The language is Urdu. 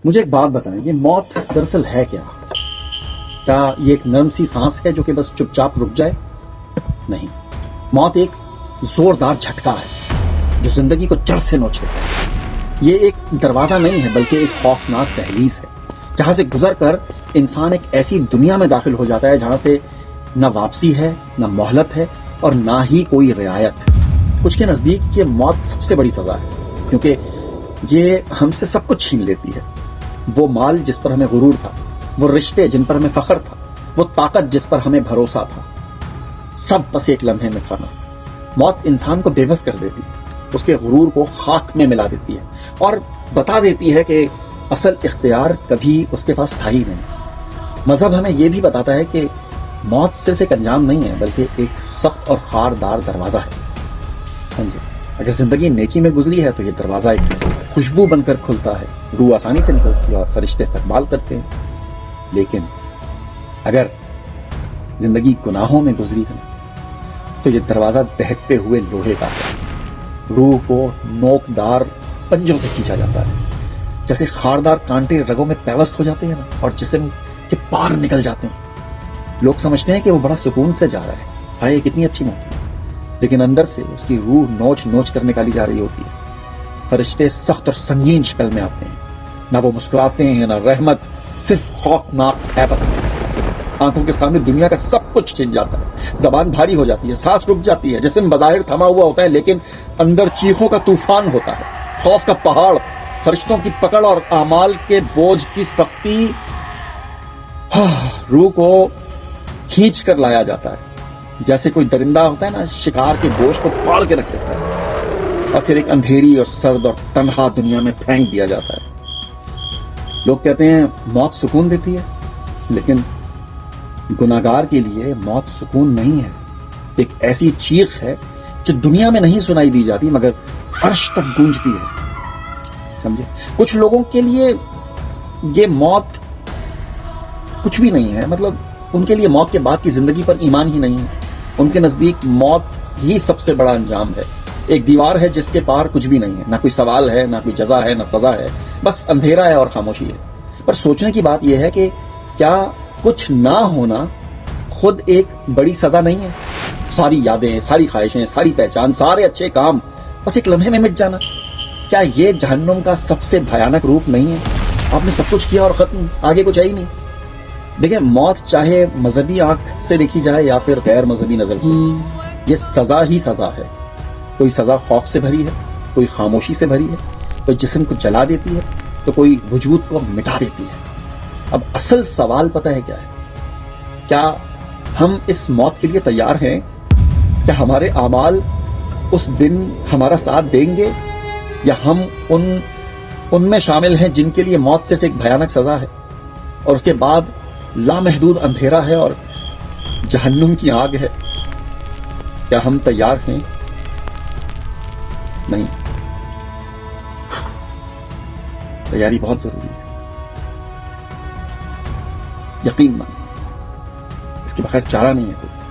مجھے ایک بات بتائیں، یہ موت دراصل ہے کیا؟ کیا یہ ایک نرم سی سانس ہے جو کہ بس چپ چاپ رک جائے؟ نہیں، موت ایک زوردار جھٹکا ہے جو زندگی کو جڑ سے نوچ دیتا ہے۔ یہ ایک دروازہ نہیں ہے بلکہ ایک خوفناک دہلیز ہے جہاں سے گزر کر انسان ایک ایسی دنیا میں داخل ہو جاتا ہے جہاں سے نہ واپسی ہے، نہ مہلت ہے اور نہ ہی کوئی رعایت۔ کچھ کے نزدیک یہ موت سب سے بڑی سزا ہے کیونکہ یہ ہم سے سب کچھ چھین لیتی ہے۔ وہ مال جس پر ہمیں غرور تھا، وہ رشتے جن پر ہمیں فخر تھا، وہ طاقت جس پر ہمیں بھروسہ تھا، سب بس ایک لمحے میں فنا۔ موت انسان کو بے بس کر دیتی ہے، اس کے غرور کو خاک میں ملا دیتی ہے اور بتا دیتی ہے کہ اصل اختیار کبھی اس کے پاس تھا ہی نہیں۔ مذہب ہمیں یہ بھی بتاتا ہے کہ موت صرف ایک انجام نہیں ہے بلکہ ایک سخت اور خاردار دروازہ ہے۔ سمجھے؟ اگر زندگی نیکی میں گزری ہے تو یہ دروازہ ایک خوشبو بن کر کھلتا ہے، روح آسانی سے نکلتی ہے اور فرشتے استقبال کرتے ہیں۔ لیکن اگر زندگی گناہوں میں گزری ہے تو یہ دروازہ دہکتے ہوئے لوہے کا ہے، روح کو نوکدار پنجوں سے کھینچا جاتا ہے، جیسے خاردار کانٹے رگوں میں پیوست ہو جاتے ہیں نا اور جسم کے پار نکل جاتے ہیں۔ لوگ سمجھتے ہیں کہ وہ بڑا سکون سے جا رہا ہے، ہائے کتنی اچھی موت ہے، لیکن اندر سے اس کی روح نوچ نوچ کر نکالی جا رہی ہوتی ہے۔ فرشتے سخت اور سنگین شکل میں آتے ہیں، نہ وہ مسکراتے ہیں نہ رحمت، صرف خوفناک ہیبت۔ آنکھوں کے سامنے دنیا کا سب کچھ چھن جاتا ہے، زبان بھاری ہو جاتی ہے، سانس رک جاتی ہے، جسم بظاہر تھما ہوا ہوتا ہے لیکن اندر چیخوں کا طوفان ہوتا ہے، خوف کا پہاڑ، فرشتوں کی پکڑ اور اعمال کے بوجھ کی سختی روح کو کھینچ کر لایا جاتا ہے، جیسے کوئی درندہ ہوتا ہے نا شکار کے گوشت کو پاڑ کے رکھ دیتا ہے اور پھر ایک اندھیری اور سرد اور تنہا دنیا میں پھینک دیا جاتا ہے۔ لوگ کہتے ہیں موت سکون دیتی ہے، لیکن گناہگار کے لیے موت سکون نہیں ہے، ایک ایسی چیخ ہے جو دنیا میں نہیں سنائی دی جاتی مگر عرش تک گونجتی ہے۔ سمجھے؟ کچھ لوگوں کے لیے یہ موت کچھ بھی نہیں ہے، مطلب ان کے لیے موت کے بعد کی زندگی پر ایمان ہی نہیں ہے۔ ان کے نزدیک موت ہی سب سے بڑا انجام ہے، ایک دیوار ہے جس کے پار کچھ بھی نہیں ہے، نہ کوئی سوال ہے، نہ کوئی جزا ہے، نہ سزا ہے، بس اندھیرا ہے اور خاموشی ہے۔ پر سوچنے کی بات یہ ہے کہ کیا کچھ نہ ہونا خود ایک بڑی سزا نہیں ہے؟ ساری یادیں، ساری خواہشیں، ساری پہچان، سارے اچھے کام بس ایک لمحے میں مٹ جانا، کیا یہ جہنم کا سب سے بھیانک روپ نہیں ہے؟ آپ نے سب کچھ کیا اور ختم، آگے کچھ ہے ہی نہیں۔ دیکھیں، موت چاہے مذہبی آنکھ سے دیکھی جائے یا پھر غیر مذہبی نظر سے، یہ سزا ہی سزا ہے۔ کوئی سزا خوف سے بھری ہے، کوئی خاموشی سے بھری ہے، کوئی جسم کو جلا دیتی ہے تو کوئی وجود کو مٹا دیتی ہے۔ اب اصل سوال پتہ ہے کیا ہے؟ کیا ہم اس موت کے لیے تیار ہیں؟ کیا ہمارے اعمال اس دن ہمارا ساتھ دیں گے یا ہم ان میں شامل ہیں جن کے لیے موت صرف ایک بھیانک سزا ہے اور اس کے بعد لامحدود اندھیرا ہے اور جہنم کی آگ ہے؟ کیا ہم تیار ہیں؟ نہیں، تیاری بہت ضروری ہے، یقین مان، اس کے بغیر چارہ نہیں ہے کوئی۔